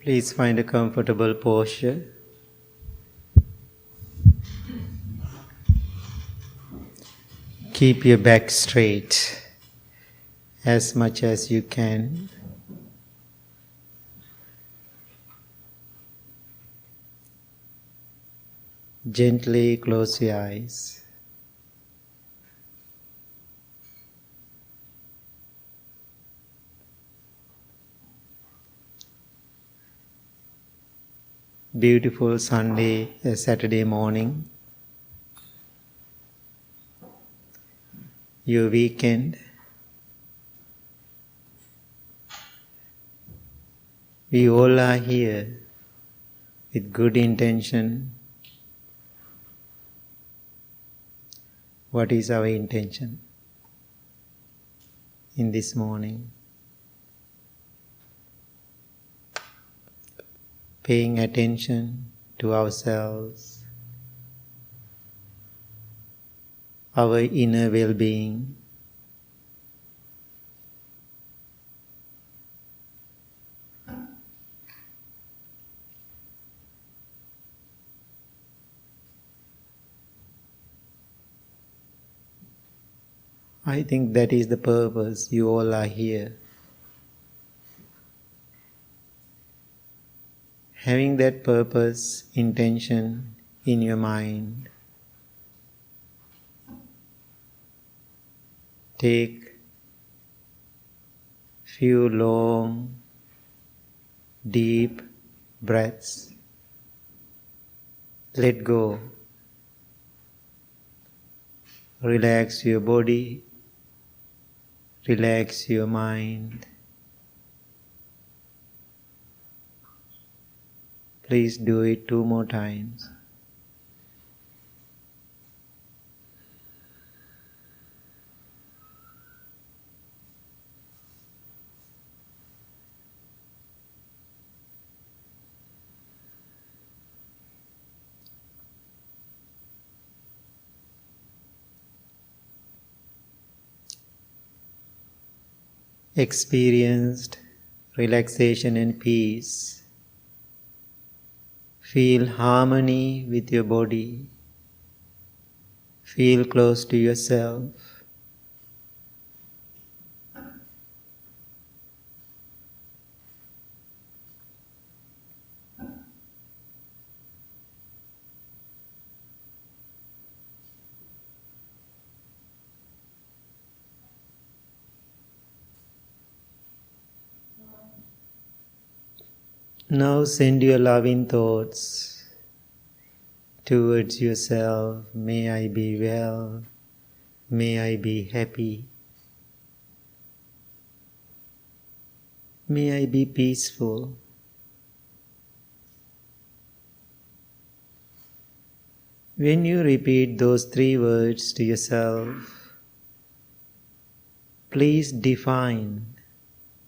Please find a comfortable posture. Keep your back straight as much as you can. Gently close your eyes. Beautiful Saturday morning. Your weekend. We all are here with good intention. What is our intention in this morning? Paying attention to ourselves, our inner well-being. I think that is the purpose you all are here. Having that purpose, intention in your mind, take few long, deep breaths. Let go. Relax your body. Relax your mind. Please do it 2 more times. Experienced relaxation and peace. Feel harmony with your body. Feel close to yourself. Now send your loving thoughts towards yourself. May I be well. May I be happy. May I be peaceful. When you repeat those 3 words to yourself, please define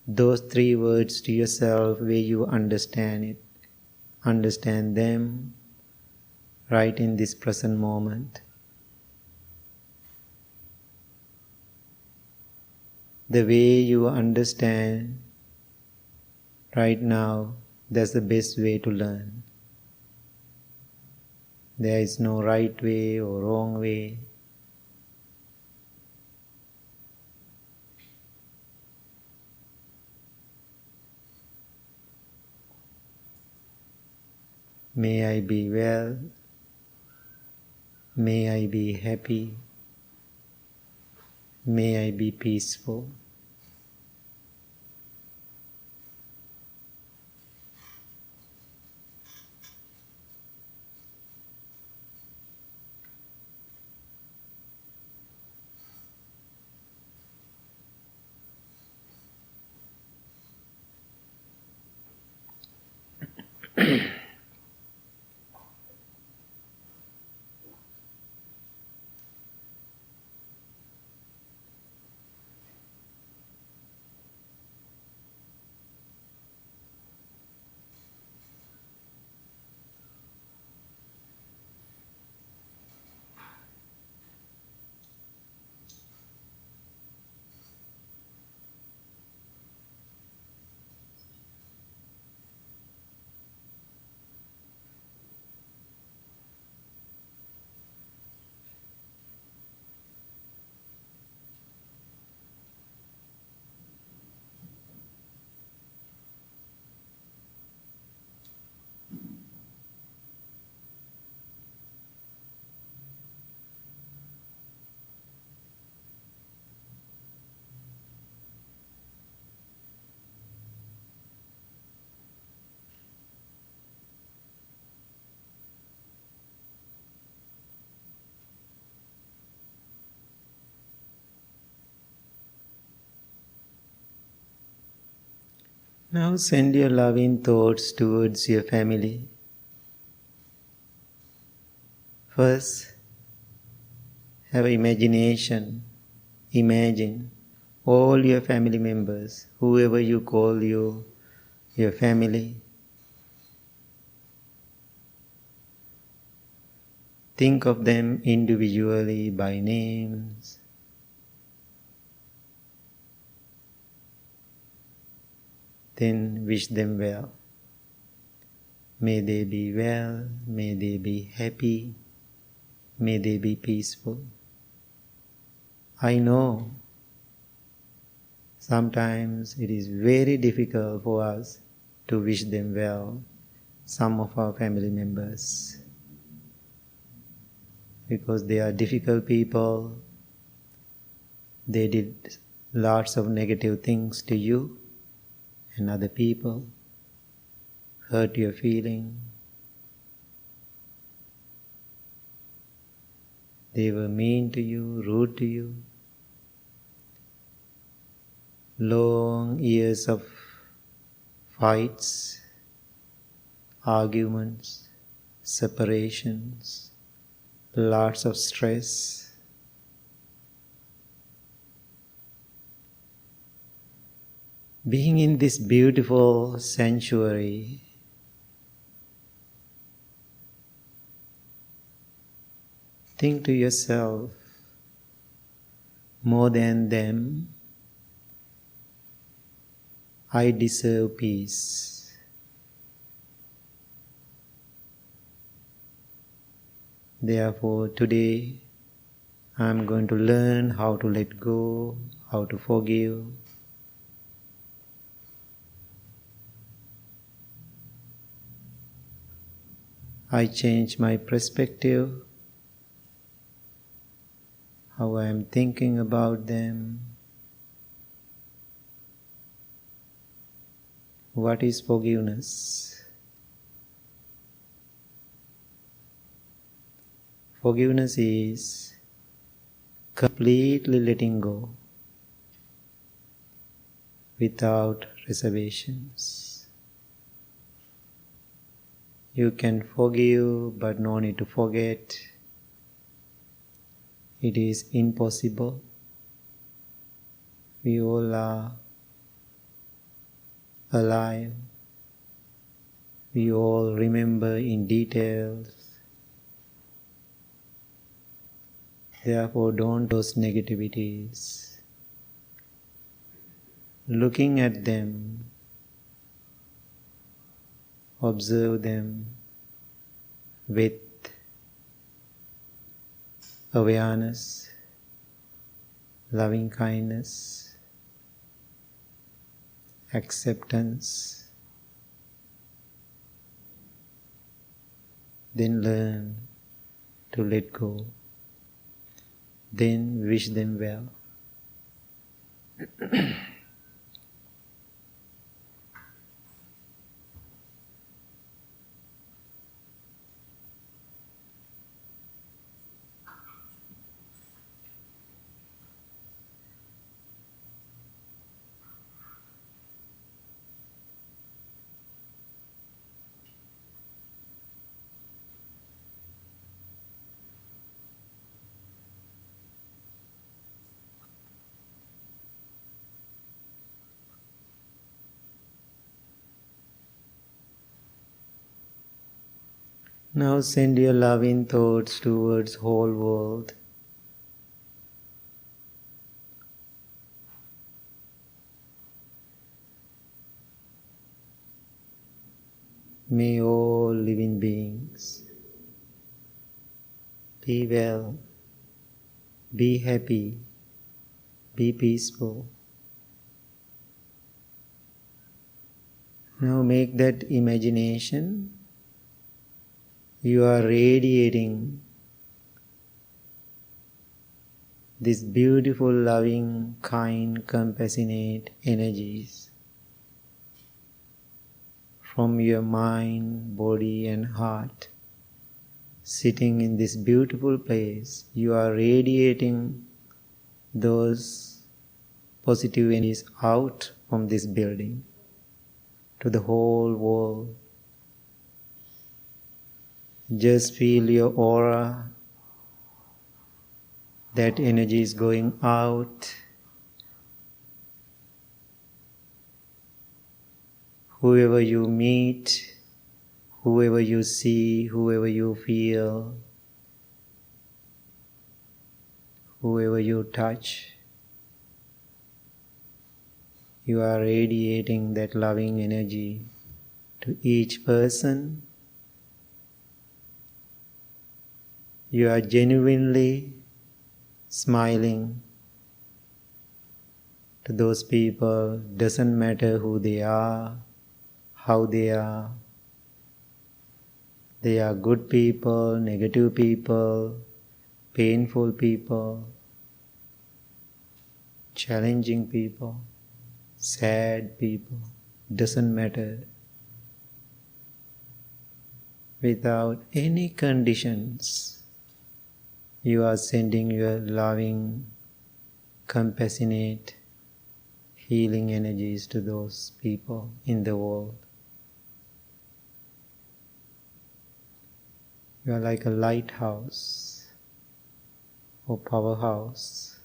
those 3 words to yourself where you understand it. Understand them right in this present moment. The way you understand right now, that's the best way to learn. There is no right way or wrong way. May I be well. May I be happy. May I be peaceful. Now send your loving thoughts towards your family. First, have imagination. Imagine all your family members, whoever you call your family. Think of them individually by names. Then wish them well. May they be well, may they be happy, may they be peaceful. I know sometimes it is very difficult for us to wish them well, some of our family members, because they are difficult people. They did lots of negative things to you and other people, hurt your feeling. They were mean to you, rude to you. Long years of fights, arguments, separations, lots of stress. Being in this beautiful sanctuary, think to yourself, more than them, I deserve peace. Therefore, today I am going to learn how to let go, how to forgive. I change my perspective, how I am thinking about them. What is forgiveness? Forgiveness is completely letting go without reservations. You can forgive, but no need to forget. It is impossible. We all are alive. We all remember in details. Therefore, don't those negativities. Looking at them, observe them with awareness, loving kindness, acceptance. Then learn to let go. Then wish them well. Now send your loving thoughts towards whole world. May all living beings be well, be happy, be peaceful. Now make that imagination. You are radiating these beautiful, loving, kind, compassionate energies from your mind, body and heart. Sitting in this beautiful place, you are radiating those positive energies out from this building. to the whole world. Just feel your aura. That energy is going out. Whoever you meet, whoever you see, whoever you feel, whoever you touch, you are radiating that loving energy to each person. You are genuinely smiling to those people. Doesn't matter who they are, how they are. They are good people, negative people, painful people, challenging people, sad people. Doesn't matter. Without any conditions, you are sending your loving, compassionate, healing energies to those people in the world. You are like a lighthouse or powerhouse.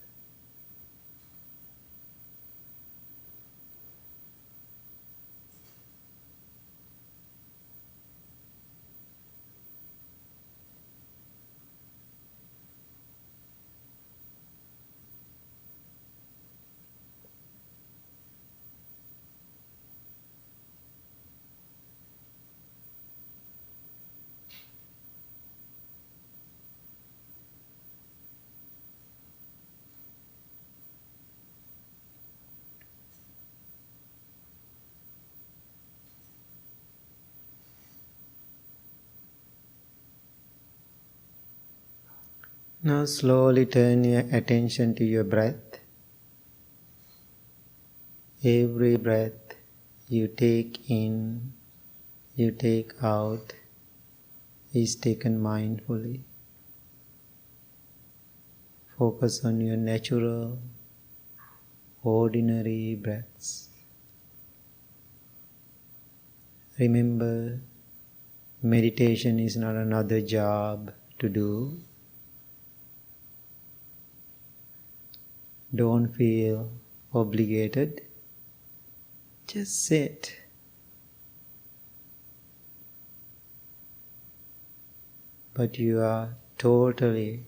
Now slowly turn your attention to your breath. Every breath you take in, you take out, is taken mindfully. Focus on your natural, ordinary breaths. Remember, meditation is not another job to do. Don't feel obligated. Just sit. But you are totally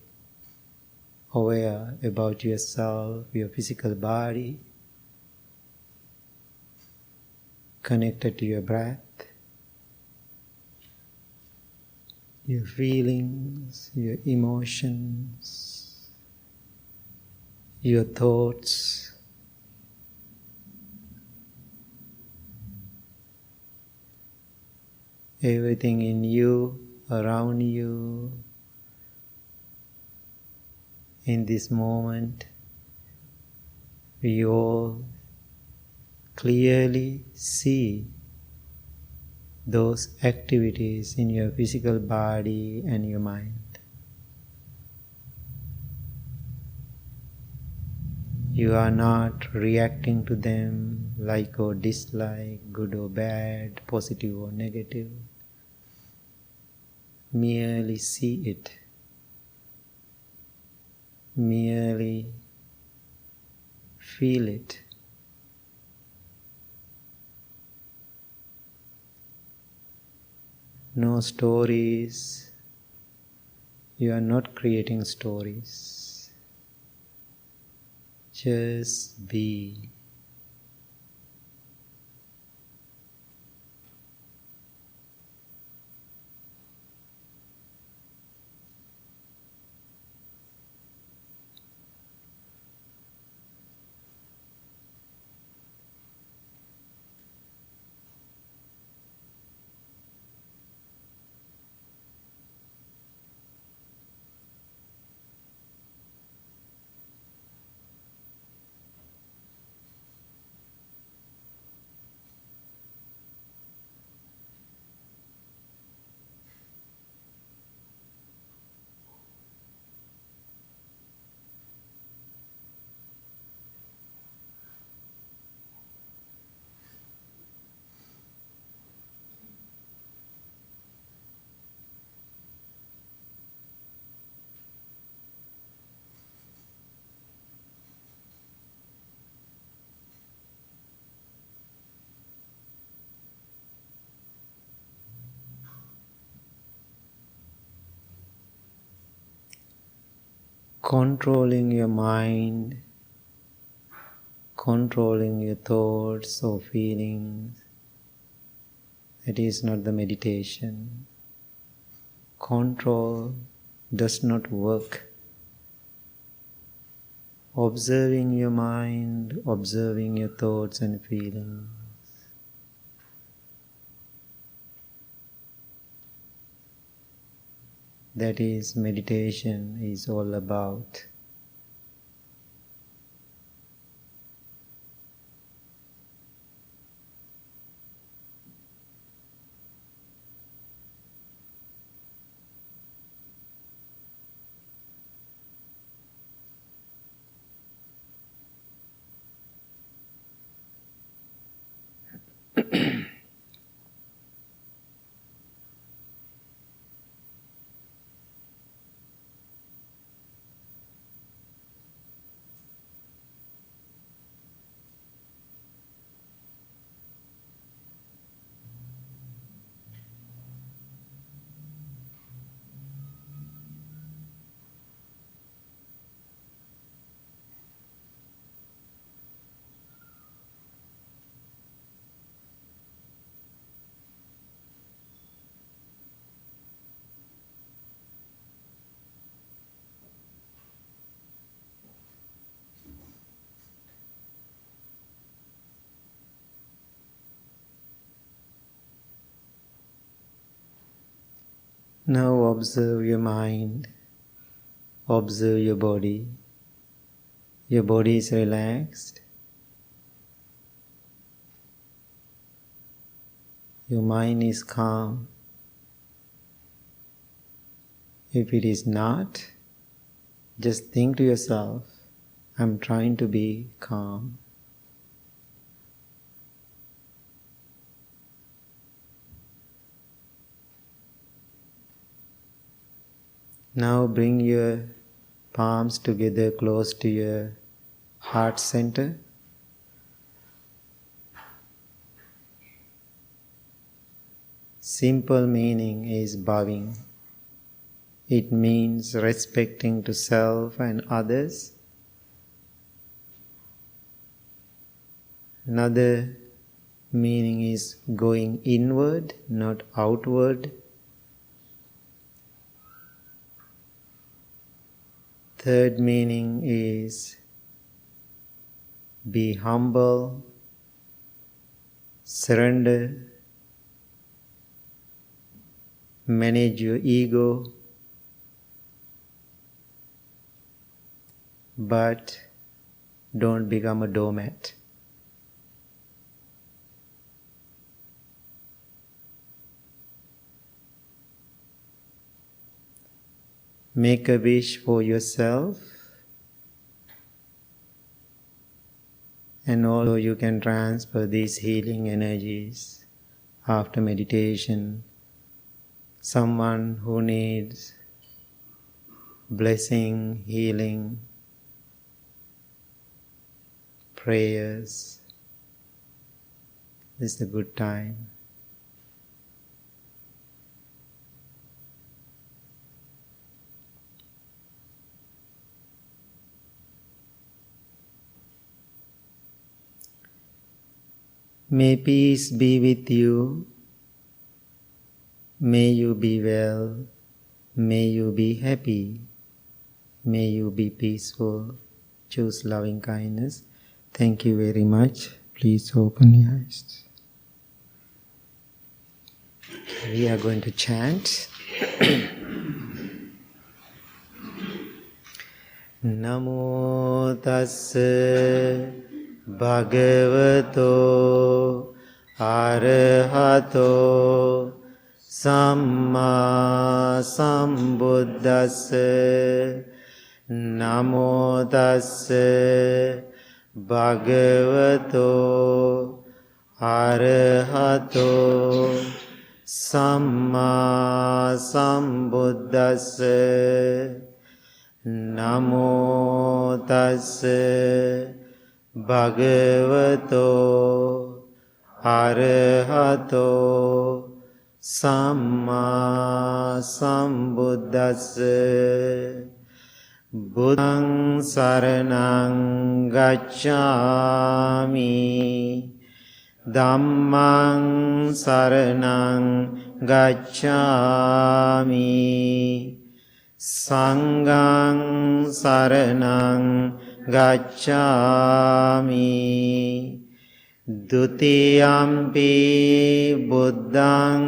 aware about yourself, your physical body, connected to your breath, your feelings, your emotions, your thoughts. Everything in you, around you, in this moment, we all clearly see those activities in your physical body and your mind. You are not reacting to them like or dislike, good or bad, positive or negative. Merely see it. Merely feel it. No stories. You are not creating stories. Just be. controlling your mind, controlling your thoughts or feelings. That is not the meditation. Control does not work. Observing your mind, observing your thoughts and feelings. That is meditation is all about. Now observe your mind, observe your body. Your body is relaxed. Your mind is calm. If it is not, just think to yourself, I'm trying to be calm. Now bring your palms together close to your heart center. Simple meaning is bowing. It means respecting to self and others. Another meaning is going inward, not outward. Third meaning is be humble, surrender, manage your ego, but don't become a doormat. Make a wish for yourself, and also you can transfer these healing energies after meditation. Someone who needs blessing, healing, prayers, this is a good time. May peace be with you. May you be well. May you be happy. May you be peaceful. Choose loving kindness. Thank you very much. Please open your eyes. We are going to chant. Namo tassa bhagavato arahato samma sambuddhassa. Namo tassa bhagavato arahato samma sambuddhassa. Namo tassa bhagavato arahato samma sambuddhassa. Buddhaṃ saraṇaṃ gacchāmi Dhammaṃ saraṇaṃ gacchāmi Saṅghāṃ saraṇaṃ gacchāmi Dutiyampi Buddhaṃ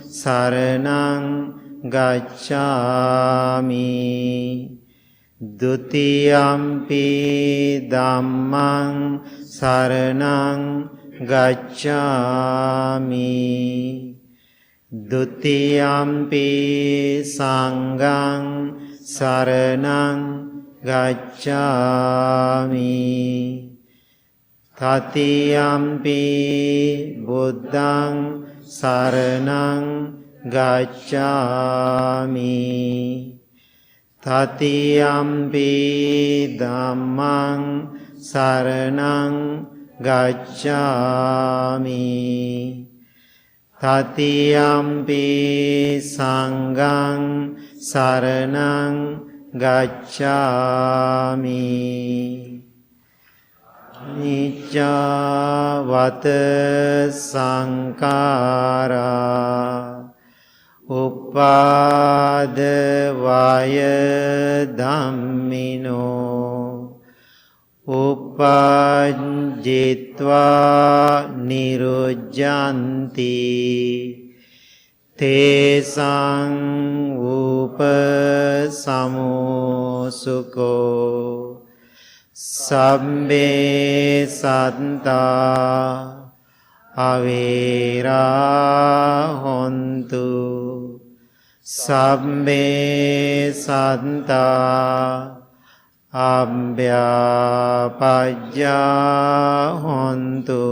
saraṇaṃ gacchāmi Dutiyampi Dhammaṃ saraṇaṃ gacchāmi Dutiyampi Saṅghāṃ saraṇaṃ gacchāmi Tatiyampi Buddhaṃ saraṇaṃ gacchāmi Tatiyampi Dhammaṃ saraṇaṃ gacchāmi Tatiyampi Saṅghāṃ saraṇaṃ gacchāmi Nicca vata saṅkārā Upādavāya dhammino Upajjitvā nirujjanti Tesaṃ upasamosukho Sabbe sattā avērā hontu Sabbe sattā abhyapajjā hontu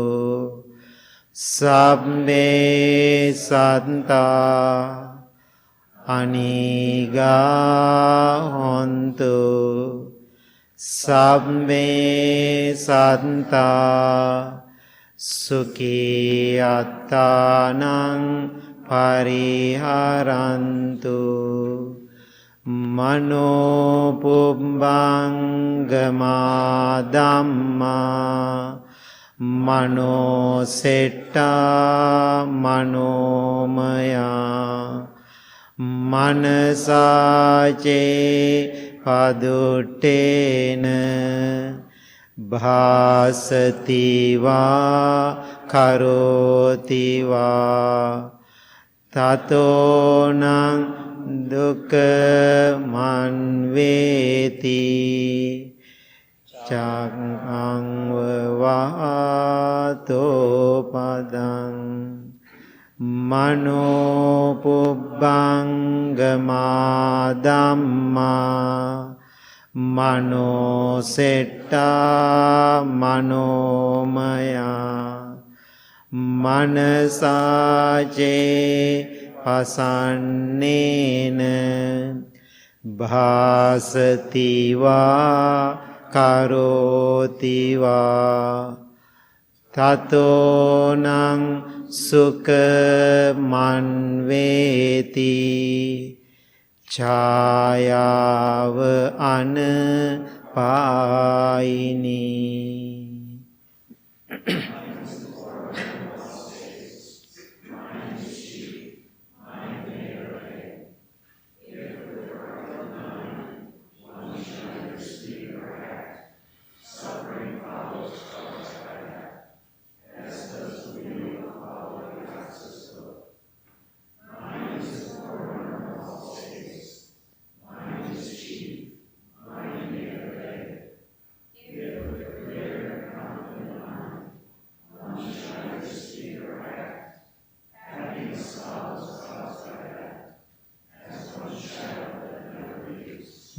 Sabbe sattā anigā hontu Sabbe sattā sukhi attānaṃ pariharantu Mano pubbangama dhamma Mano setta manomaya Manasace paduttena bhāsati vā karoti vā tatonaṃ dukkhaṃ veti cakkhaṃ vāto padaṃ mano pubbangama dhamma Mano setta manomaya Manasace pasannena bhāsati vā karoti vā tatonaṃ sukhaṃ veti Chāyāv anapāyini.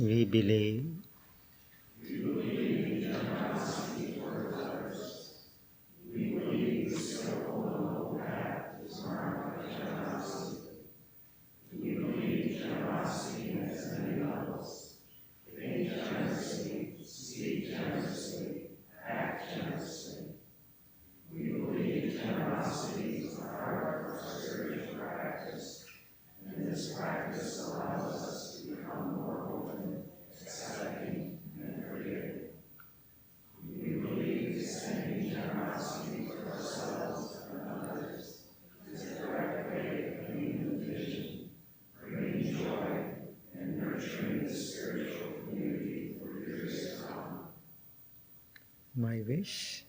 We believe in generosity towards others. We believe the skillful noble path is marked by generosity. We believe generosity has many levels. Think generously, speak generously, act generously. We believe generosity is the heart of our spiritual practice, and this practice allows us to become more open, accepting, wish.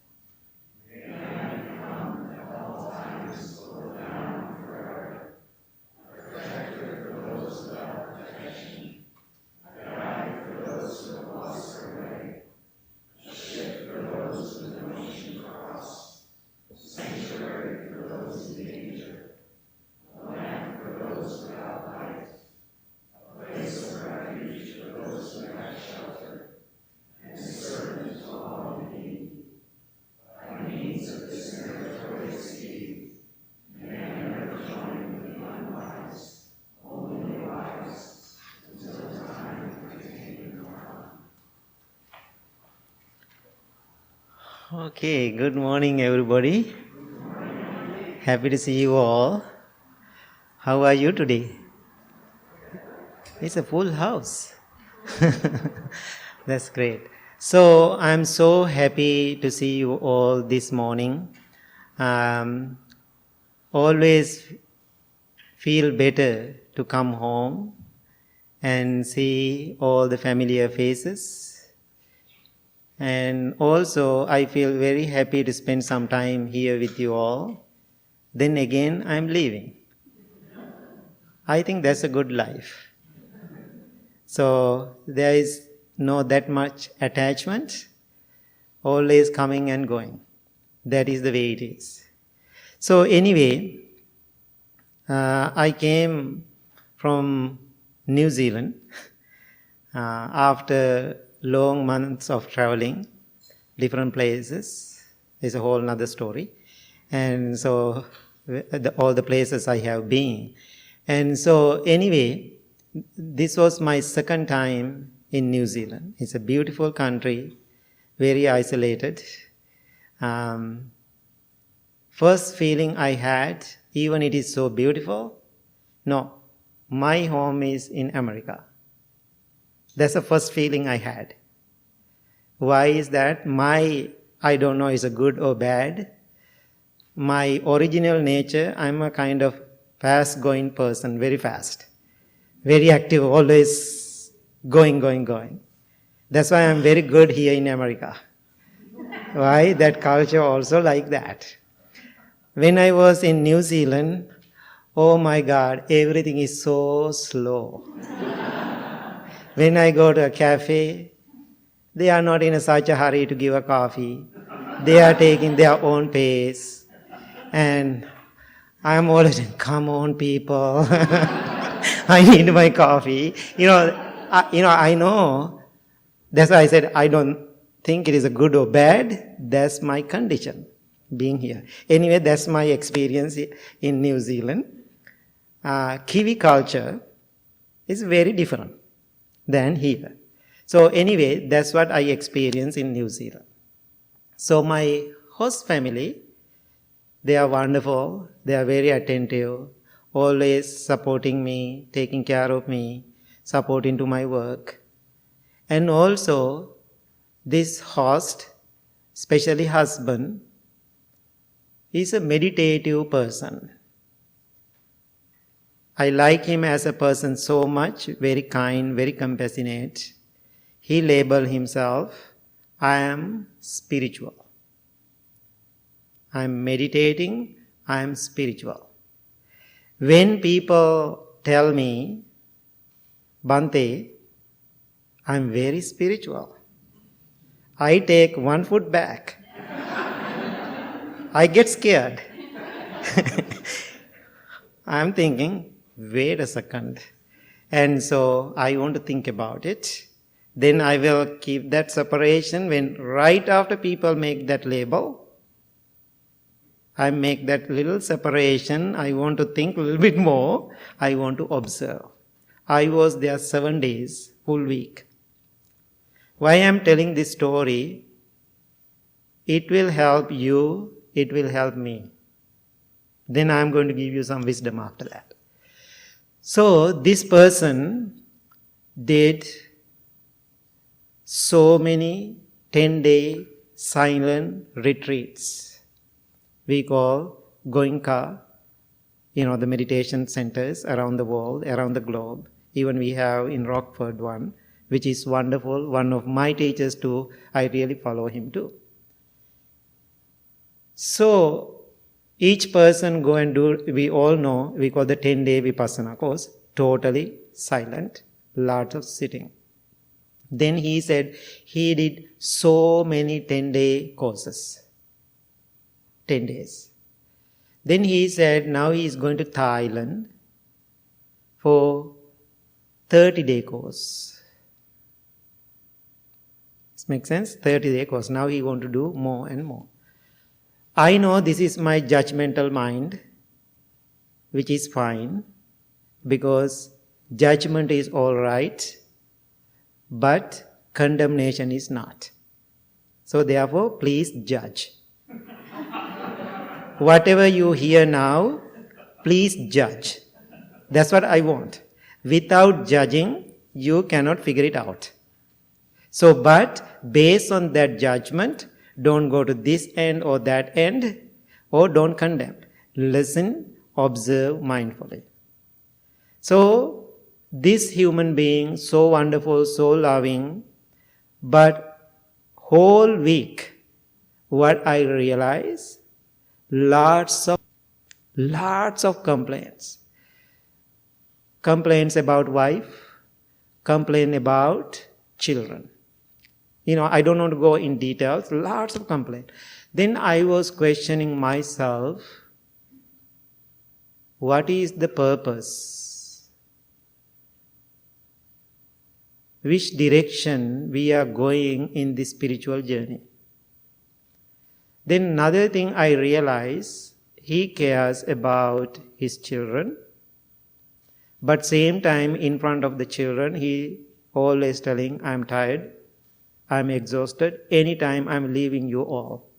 Okay, good morning everybody. Good morning. Happy to see you all. How are you today? It's a full house. That's great. So I'm so happy to see you all this morning. Always feel better to come home and see all the familiar faces. And also, I feel very happy to spend some time here with you all. Then again, I'm leaving. I think that's a good life. So, there is no that much attachment, always coming and going. That is the way it is. So, anyway, I came from New Zealand after long months of traveling, different places. It's a whole other story. And so all the places I have been. And so anyway, this was my second time in New Zealand. It's a beautiful country, very isolated. First feeling I had, even it is so beautiful, no, my home is in America. That's the first feeling I had. Why is that? I don't know is it good or bad. My original nature, I'm a kind of fast-going person, very fast. Very active, always going. That's why I'm very good here in America. Why? That culture also like that. When I was in New Zealand, oh my God, everything is so slow. When I go to a cafe, they are not in such a hurry to give a coffee. They are taking their own pace. And I'm always, come on people, I need my coffee. I know. That's why I said I don't think it is a good or bad. That's my condition, being here. Anyway, that's my experience in New Zealand. Kiwi culture is very different than here. So anyway, that's what I experienced in New Zealand. So my host family, they are wonderful. They are very attentive, always supporting me, taking care of me, supporting to my work. And also, this host, especially husband, is a meditative person. I like him as a person so much, very kind, very compassionate. He labeled himself, I am spiritual. I am meditating, I am spiritual. When people tell me, Bhante, I am very spiritual, I take 1 foot back. I get scared. I am thinking, wait a second. And so I want to think about it. Then I will keep that separation when right after people make that label, I make that little separation. I want to think a little bit more. I want to observe. I was there 7 days, full week. Why I am telling this story, it will help you, it will help me. Then I am going to give you some wisdom after that. So this person did so many 10-day silent retreats. We call Goenka, the meditation centers around the world, around the globe. Even we have in Rockford one, which is wonderful. One of my teachers too, I really follow him too. So, each person go and do, we all know, we call the 10-day Vipassana course, totally silent, lots of sitting. Then he said he did so many 10-day courses. 10 days. Then he said now he is going to Thailand for 30-day course. This makes sense? 30-day course. Now he want to do more and more. I know this is my judgmental mind, which is fine, because judgment is all right, but condemnation is not. So therefore, please judge. Whatever you hear now, please judge. That's what I want. Without judging, you cannot figure it out. So, but based on that judgment, don't go to this end or that end, or don't condemn. Listen, observe mindfully. So, this human being, so wonderful, so loving, but whole week, what I realize, lots of complaints. Complaints about wife, complaint about children. I don't want to go in details, lots of complaints. Then I was questioning myself, what is the purpose? Which direction we are going in this spiritual journey? Then another thing I realize, he cares about his children, but same time in front of the children, he always telling, I'm tired, I'm exhausted, anytime I'm leaving you all.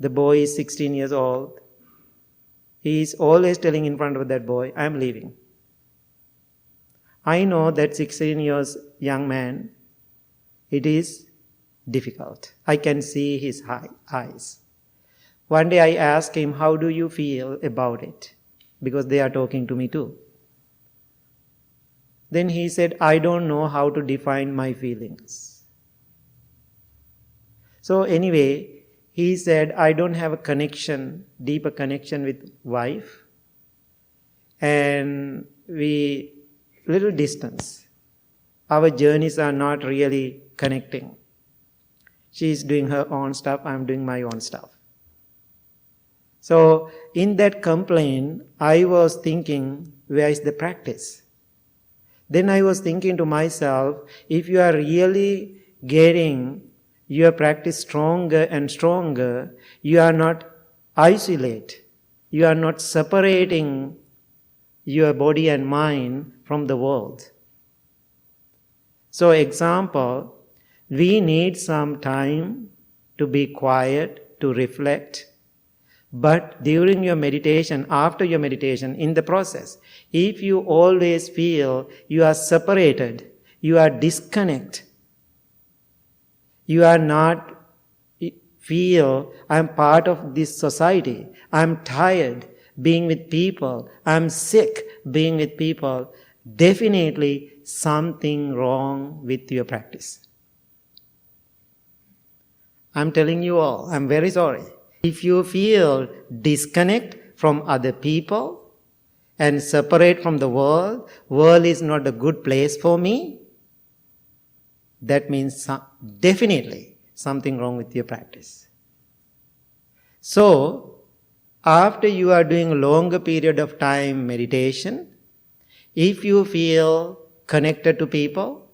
The boy is 16 years old. He is always telling in front of that boy, I'm leaving. I know that 16 years young man, it is difficult. I can see his eyes. One day I asked him, how do you feel about it? Because they are talking to me too. Then he said, I don't know how to define my feelings. So anyway, he said, I don't have a connection, deeper connection with wife. And little distance. Our journeys are not really connecting. She is doing her own stuff, I'm doing my own stuff. So in that complaint, I was thinking, where is the practice? Then I was thinking to myself, if you are really getting your practice stronger and stronger, you are not isolate. You are not separating your body and mind from the world. So example, we need some time to be quiet, to reflect. But during your meditation, after your meditation, in the process, if you always feel you are separated, you are disconnected, you are not feel I'm part of this society, I'm tired being with people, I'm sick being with people, definitely something wrong with your practice. I'm telling you all, I'm very sorry. If you feel disconnect from other people and separate from the world is not a good place for me, that means definitely something wrong with your practice. So, after you are doing a longer period of time meditation, if you feel connected to people,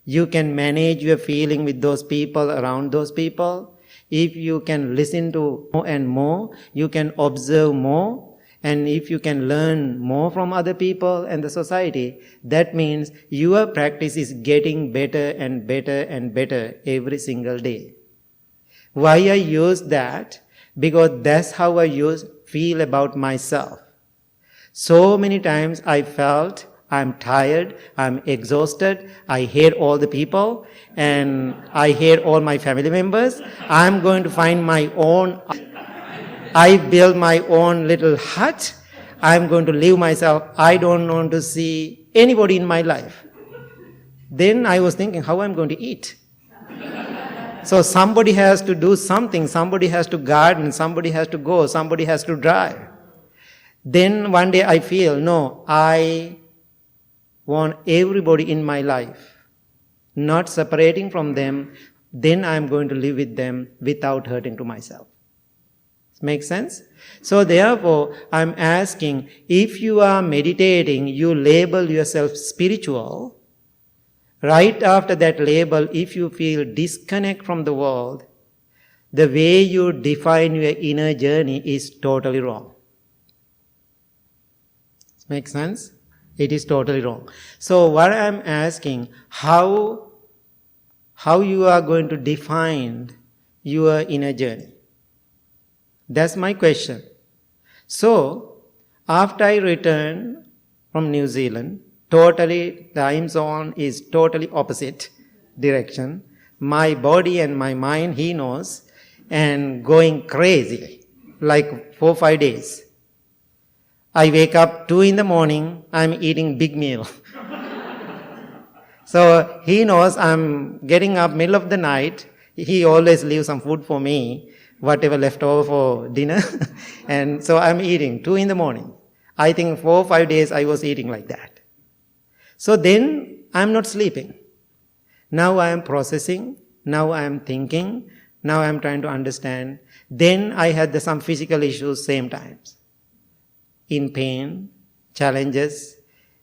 you can manage your feeling with those people, around those people. If you can listen to more and more, you can observe more. And if you can learn more from other people and the society, that means your practice is getting better and better and better every single day. Why I use that? Because that's how I feel about myself. So many times I felt I'm tired, I'm exhausted, I hate all the people, and I hate all my family members. I'm going to find my own. I build my own little hut. I'm going to live myself. I don't want to see anybody in my life. Then I was thinking how I'm going to eat. So somebody has to do something, somebody has to garden, somebody has to go, somebody has to drive. Then one day I feel, no, I want everybody in my life, not separating from them, then I am going to live with them without hurting to myself. Make sense? So therefore, I am asking, if you are meditating, you label yourself spiritual. Right after that label, if you feel disconnect from the world, the way you define your inner journey is totally wrong. Make sense? It is totally wrong. So what I am asking, how you are going to define your inner journey? That's my question. So, after I returned from New Zealand, totally time zone is totally opposite direction. My body and my mind, he knows, and going crazy, like 4-5 days. I wake up 2 in the morning, I'm eating big meal. So he knows I'm getting up middle of the night. He always leaves some food for me, whatever left over for dinner. And so I'm eating 2 in the morning. I think 4-5 days I was eating like that. So then I'm not sleeping. Now I am processing. Now I am thinking. Now I am trying to understand. Then I had some physical issues same times. In pain, challenges,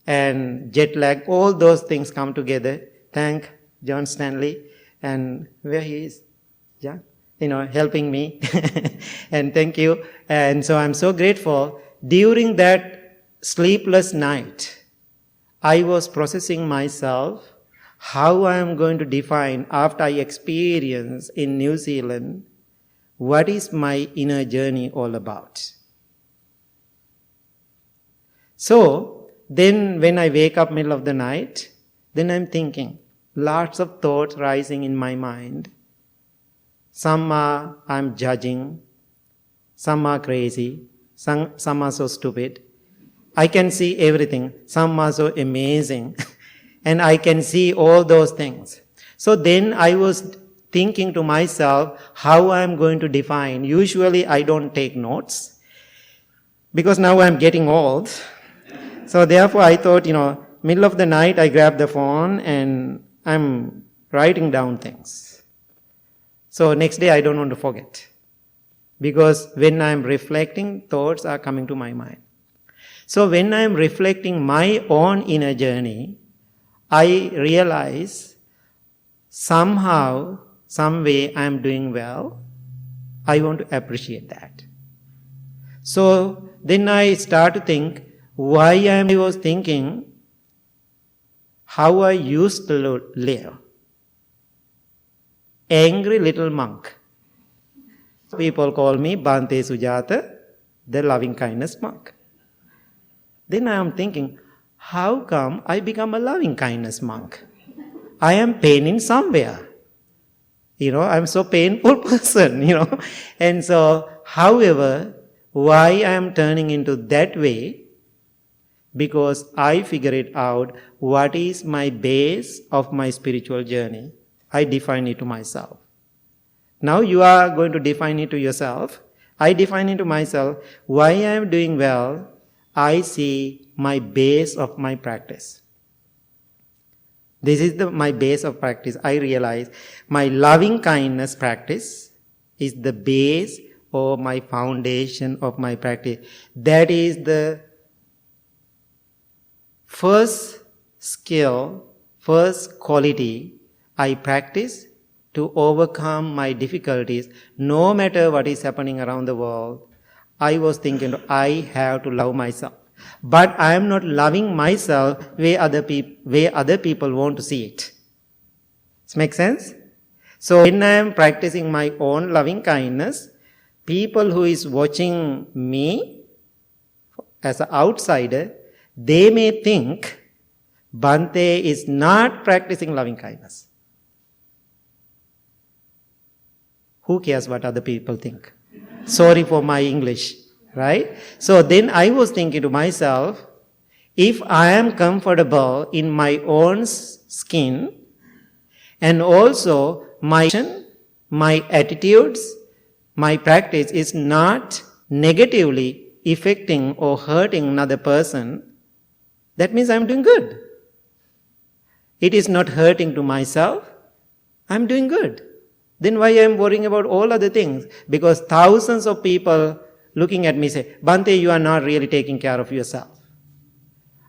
and jet lag, all those things come together. Thank John Stanley, and where he is, John, helping me. And thank you. And so I'm so grateful. During that sleepless night, I was processing myself, how I am going to define after I experience in New Zealand, what is my inner journey all about. So, then when I wake up middle of the night, then I'm thinking, lots of thoughts rising in my mind. Some are I'm judging, some are crazy, some are so stupid. I can see everything. Some are so amazing. And I can see all those things. So then I was thinking to myself how I'm going to define. Usually I don't take notes because now I'm getting old. So therefore I thought, middle of the night I grab the phone and I'm writing down things. So next day I don't want to forget. Because when I'm reflecting, thoughts are coming to my mind. So when I'm reflecting my own inner journey, I realize somehow, some way I'm doing well. I want to appreciate that. So then I start to think, why I was thinking how I used to live. Angry little monk. People call me Bhante Sujata, the loving kindness monk. Then I am thinking, how come I become a loving kindness monk? I am paining somewhere. I'm so painful person, And so, however, why I am turning into that way? Because I figure it out what is my base of my spiritual journey. I define it to myself. Now you are going to define it to yourself. I define it to myself. Why I am doing well, I see my base of my practice. This is my base of practice. I realize my loving kindness practice is the base or my foundation of my practice. That is the first skill, first quality I practice to overcome my difficulties, no matter what is happening around the world. I was thinking, I have to love myself. But I am not loving myself where other people want to see it. Does it make sense? So when I am practicing my own loving kindness, people who is watching me as an outsider, they may think Bhante is not practicing loving kindness. Who cares what other people think? Sorry for my English, right? So then I was thinking to myself, if I am comfortable in my own skin and also my my attitudes, my practice is not negatively affecting or hurting another person, that means I'm doing good. It is not hurting to myself, I'm doing good. Then why I'm worrying about all other things? Because thousands of people looking at me say, Bhante, you are not really taking care of yourself.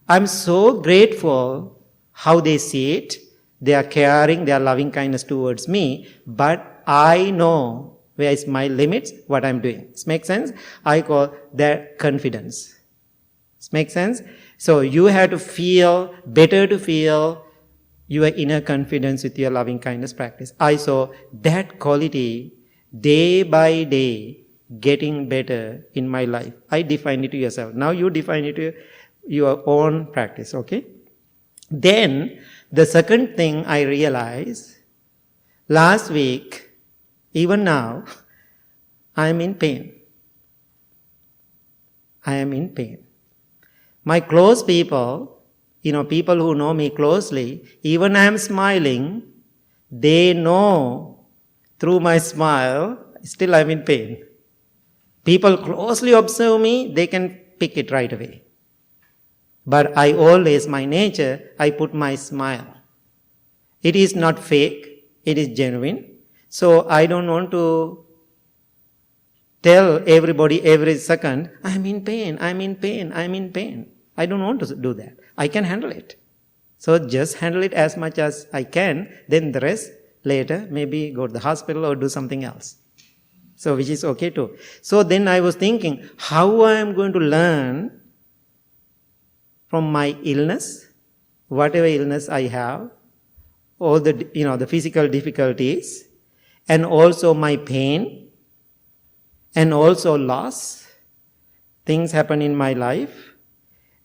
I'm so grateful how they see it. They are caring, they are loving kindness towards me, but I know where is my limits, what I'm doing. This makes sense? I call that confidence. This makes sense? So you have to feel, better to feel your inner confidence with your loving kindness practice. I saw that quality day by day getting better in my life. I define it to yourself. Now you define it to your own practice, okay? Then the second thing I realized, last week, even now, I am in pain. I am in pain. My close people, people who know me closely, even I am smiling, they know through my smile, still I am in pain. People closely observe me, they can pick it right away. But I always, my nature, I put my smile. It is not fake, it is genuine. So I don't want to tell everybody every second, I'm in pain, I'm in pain, I'm in pain. I don't want to do that. I can handle it. So just handle it as much as I can, then the rest later, maybe go to the hospital or do something else. So which is okay too. So then I was thinking, how I am going to learn from my illness, whatever illness I have, all the, the physical difficulties, and also my pain, and also loss, things happen in my life,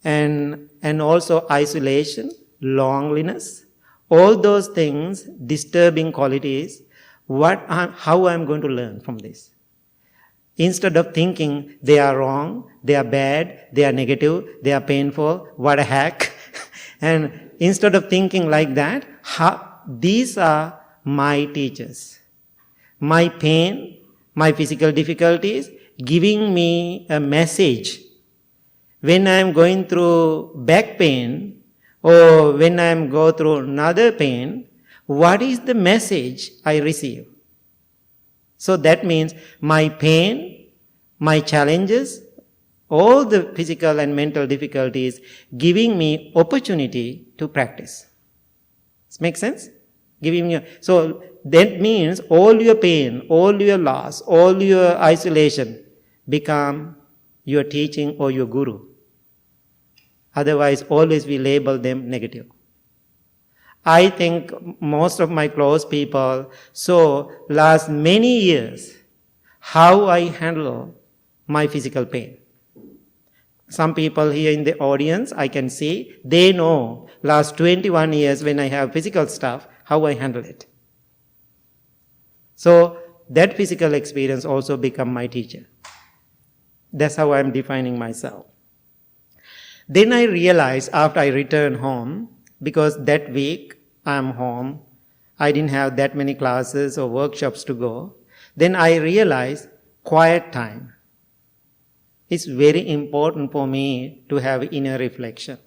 and also isolation, loneliness, all those things, disturbing qualities, how I'm going to learn from this. Instead of thinking they are wrong, they are bad, they are negative, they are painful, what a heck. And instead of thinking like that, these are my teachers. My pain, my physical difficulties, giving me a message. When I am going through back pain, or when I am going through another pain, what is the message I receive? So that means my pain, my challenges, all the physical and mental difficulties giving me opportunity to practice. This makes sense? So that means all your pain, all your loss, all your isolation become your teaching or your guru. Otherwise, always we label them negative. I think most of my close people saw last many years how I handle my physical pain. Some people here in the audience, I can see, they know last 21 years when I have physical stuff, how I handle it. So that physical experience also become my teacher. That's how I'm defining myself. Then I realized after I returned home, because that week I'm home, I didn't have that many classes or workshops to go. Then I realized quiet time. It's very important for me to have inner reflection.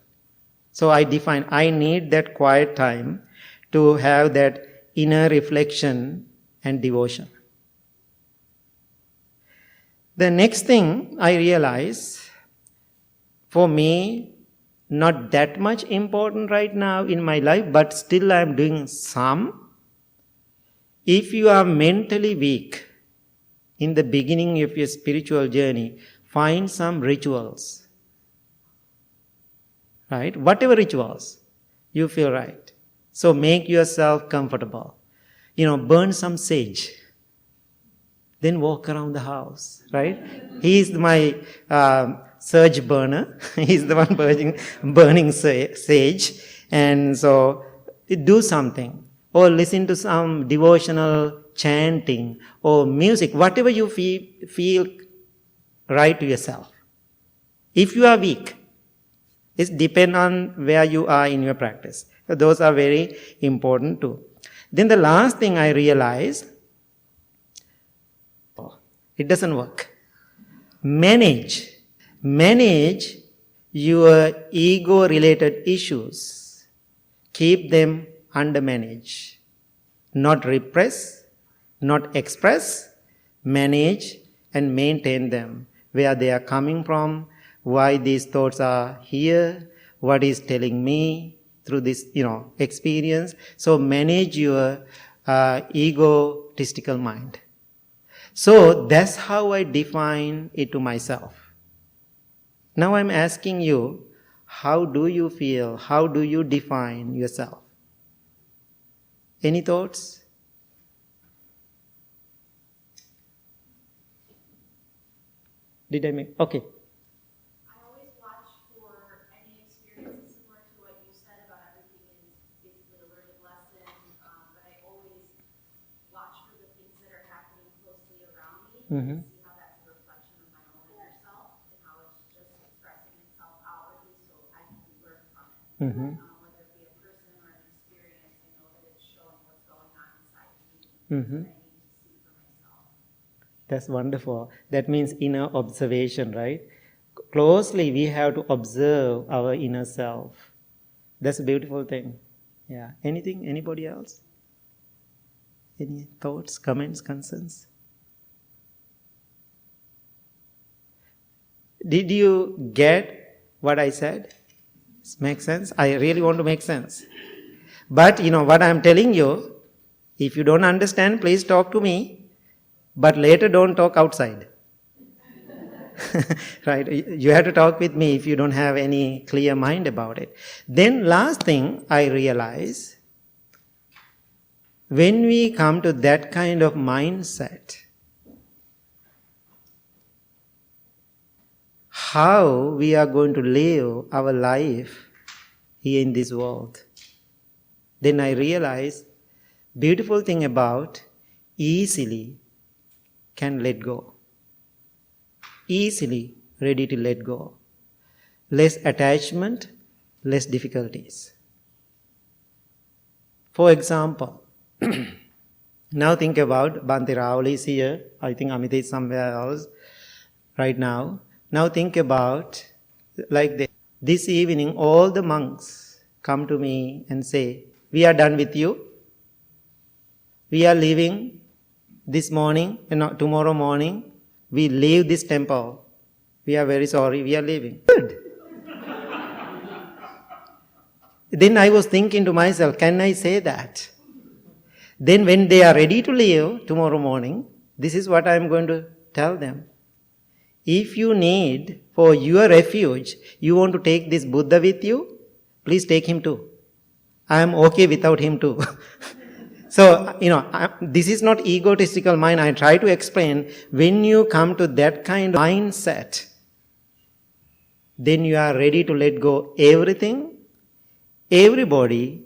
So I define, I need that quiet time to have that inner reflection and devotion. The next thing I realize, for me, not that much important right now in my life, but still I am doing some. If you are mentally weak in the beginning of your spiritual journey, find some rituals. Right? Whatever rituals you feel right. So make yourself comfortable. Burn some sage. Then walk around the house. Right? He is my sage burner. He's the one burning sage. And so do something. Or listen to some devotional chanting or music. Whatever you feel right to yourself. If you are weak, it depends on where you are in your practice. So those are very important too. Then the last thing I realized, It doesn't work. Manage your ego-related issues. Keep them under manage. Not repress, not express, manage and maintain them. Where they are coming from, why these thoughts are here, what is telling me through this, experience. So manage your egotistical mind. So that's how I define it to myself. Now I'm asking you, how do you feel? How do you define yourself? Any thoughts? Did I make? Okay. I always watch for any experiences similar to what you said about everything is basically a learning lesson, but I always watch for the things that are happening closely around me and see how that's a reflection of my own inner self and how it's just expressing itself outwardly so I can learn from it. Whether it be a person or an experience, I know that it's showing what's going on inside me that I need to see for myself. That's wonderful. That means inner observation, right? Closely we have to observe our inner self. That's a beautiful thing. Yeah. Anything? Anybody else? Any thoughts, comments, concerns? Did you get what I said? Does it make sense? I really want to make sense. But what I'm telling you, if you don't understand, please talk to me. But later don't talk outside. Right? You have to talk with me if you don't have any clear mind about it. Then last thing I realize, when we come to that kind of mindset, how we are going to live our life here in this world. Then I realize, beautiful thing about easily can let go. Easily ready to let go. Less attachment, less difficulties. For example, now think about Bhante Raul is here. I think Amit is somewhere else right now. Now think about like this. This evening all the monks come to me and say, we are done with you. We are leaving this morning, tomorrow morning. We leave this temple. We are very sorry, we are leaving. Good. Then I was thinking to myself, can I say that? Then when they are ready to leave tomorrow morning, this is what I am going to tell them. If you need for your refuge, you want to take this Buddha with you, please take him too. I am okay without him too. So, this is not egotistical mind. I try to explain, when you come to that kind of mindset, then you are ready to let go everything, everybody,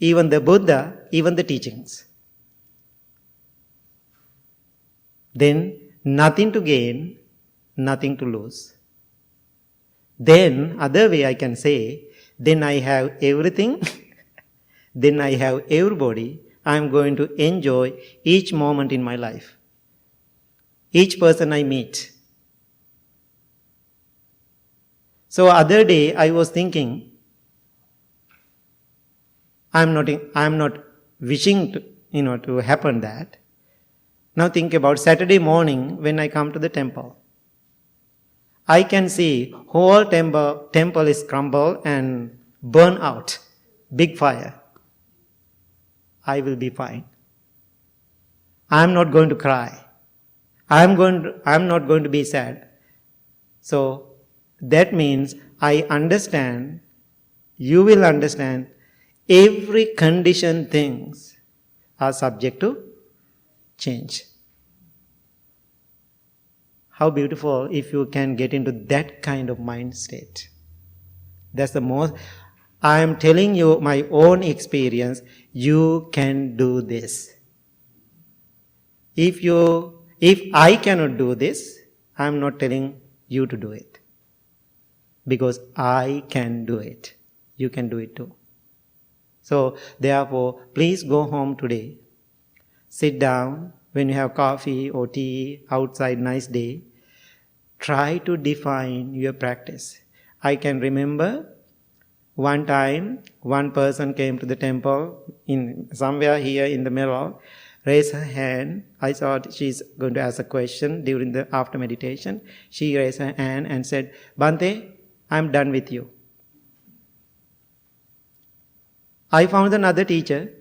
even the Buddha, even the teachings. Then nothing to gain, nothing to lose. Then, other way I can say, then I have everything, then I have everybody. I am going to enjoy each moment in my life. Each person I meet. So other day I was thinking, I am not wishing to happen that. Now think about Saturday morning when I come to the temple. I can see whole temple is crumbled and burn out. Big fire. I will be fine. I am not going to cry. I am not going to be sad. So that means I understand, you will understand, every conditioned things are subject to change. How beautiful if you can get into that kind of mind state. That's the most, I am telling you my own experience, you can do this. If I cannot do this, I am not telling you to do it. Because I can do it. You can do it too. So, therefore, please go home today. Sit down, when you have coffee or tea outside, nice day, try to define your practice. I can remember one time, one person came to the temple in somewhere here in the middle, raised her hand. I thought she's going to ask a question during the after meditation. She raised her hand and said, "Bhante, I'm done with you. I found another teacher.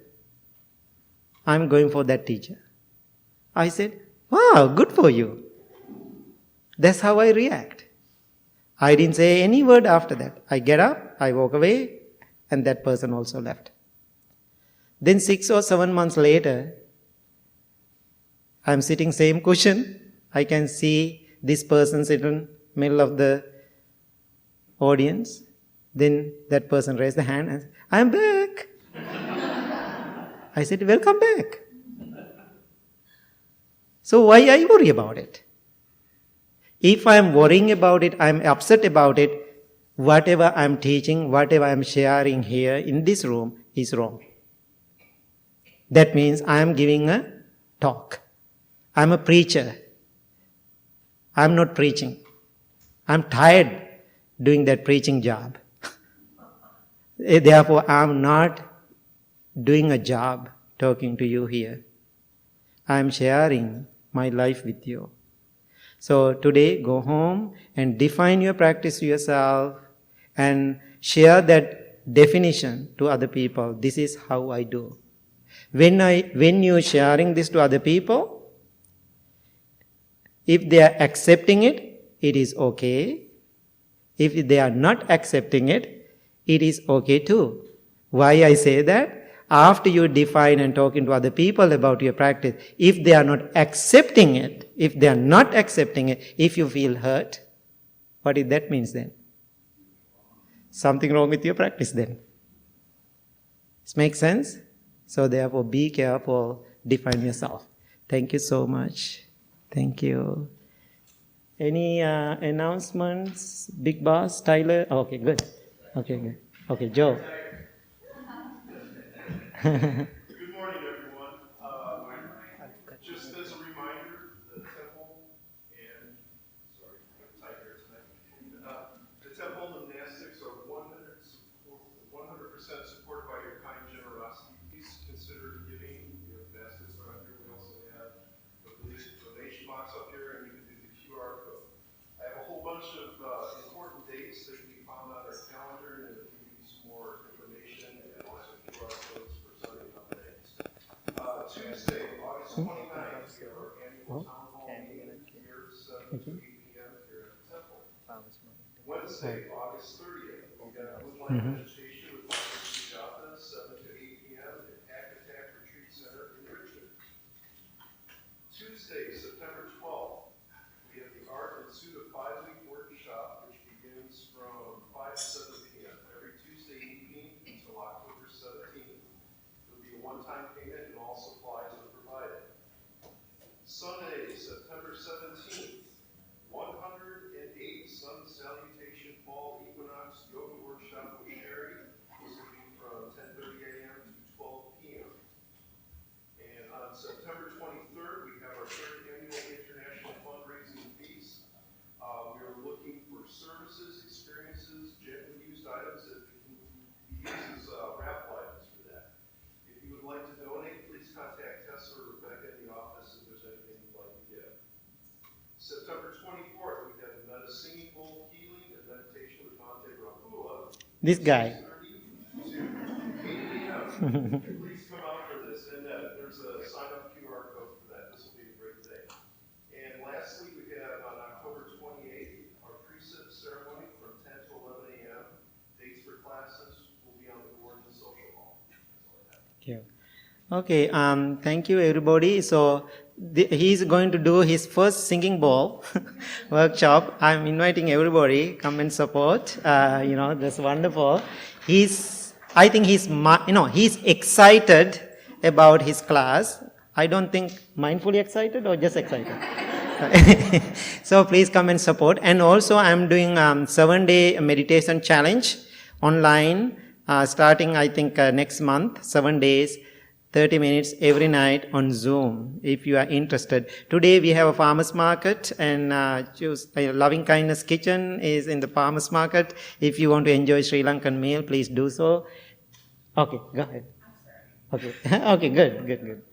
I'm going for that teacher." I said, "Wow, good for you." That's how I react. I didn't say any word after that. I get up, I walk away, and that person also left. Then 6 or 7 months later, I'm sitting same cushion. I can see this person sitting middle of the audience. Then that person raised the hand and said, "I'm back." I said, "Welcome back." So why I worry about it? If I'm worrying about it, I'm upset about it, whatever I'm teaching, whatever I'm sharing here in this room is wrong. That means I'm giving a talk. I'm a preacher. I'm not preaching. I'm tired doing that preaching job. Therefore, I'm not doing a job talking to you here. I'm sharing my life with you. So today, go home and define your practice yourself and share that definition to other people. This is how I do. When you're sharing this to other people, if they are accepting it, it is okay. If they are not accepting it, it is okay too. Why I say that? After you define and talking to other people about your practice, if they are not accepting it, if you feel hurt, what if that means then? Something wrong with your practice then. This makes sense? So therefore, be careful, define yourself. Thank you so much. Thank you. Any announcements? Big Boss, Tyler? Oh, okay, good. Okay, good. Okay, Joe. Good morning, everyone. Just as a reminder, the temple and the temple and the monastics are 100% supported by your kind generosity. Please consider giving. We have baskets around here. We also have a donation box up here, and you can do the QR code. I have a whole bunch of important dates that can be found on our calendar, and it'll give you some more information and also QR codes. Tuesday, August 29th, we have our annual town hall meeting here, 7 to 8 p.m. here at the temple. Wednesday, August 30th, we got Woodline Meditation with Dr. Sujata, 7 to 8 p.m. at Hack Attack Retreat Center in Richmond. Tuesday, September 12th, we have the Art and Suda 5-week workshop, which begins from 5 to 7 p.m. every Tuesday evening until October 17th. One-time payment and all supplies are provided. Sunday, September 17th, 108 Sun Salutation Fall Equinox Yoga Workshop with Sherry. This will be from 10:30 a.m. to 12 p.m. And on September 23rd, we have our third annual International Fundraising Feast. We are looking for services, experiences, gently used items that can be used as raffle items for that. If you would like to donate, please contact Tessa or Rebecca in the office if there's anything you'd like to give. September 24th, we have a singing bowl healing and meditation with Bhante Rahula. This guy. 6:30 to 8 a.m. Please come out for this. And there's a sign-up QR code for that. This will be a great day. And lastly, we have on October 28th, our precept ceremony from 10 to 11 a.m. Dates for classes will be on the board in the social hall. Okay, thank you everybody. So he's going to do his first singing bowl workshop. I'm inviting everybody, come and support. That's wonderful. I think he's excited about his class. I don't think mindfully excited or just excited. So please come and support. And also I'm doing 7-day meditation challenge online, starting I think next month, 7 days. 30 minutes every night on Zoom if you are interested. Today we have a farmers market, and choose Loving Kindness Kitchen is in the farmers market. If you want to enjoy Sri Lankan meal, please do so. Okay, go ahead. I'm sorry. Okay, okay, good.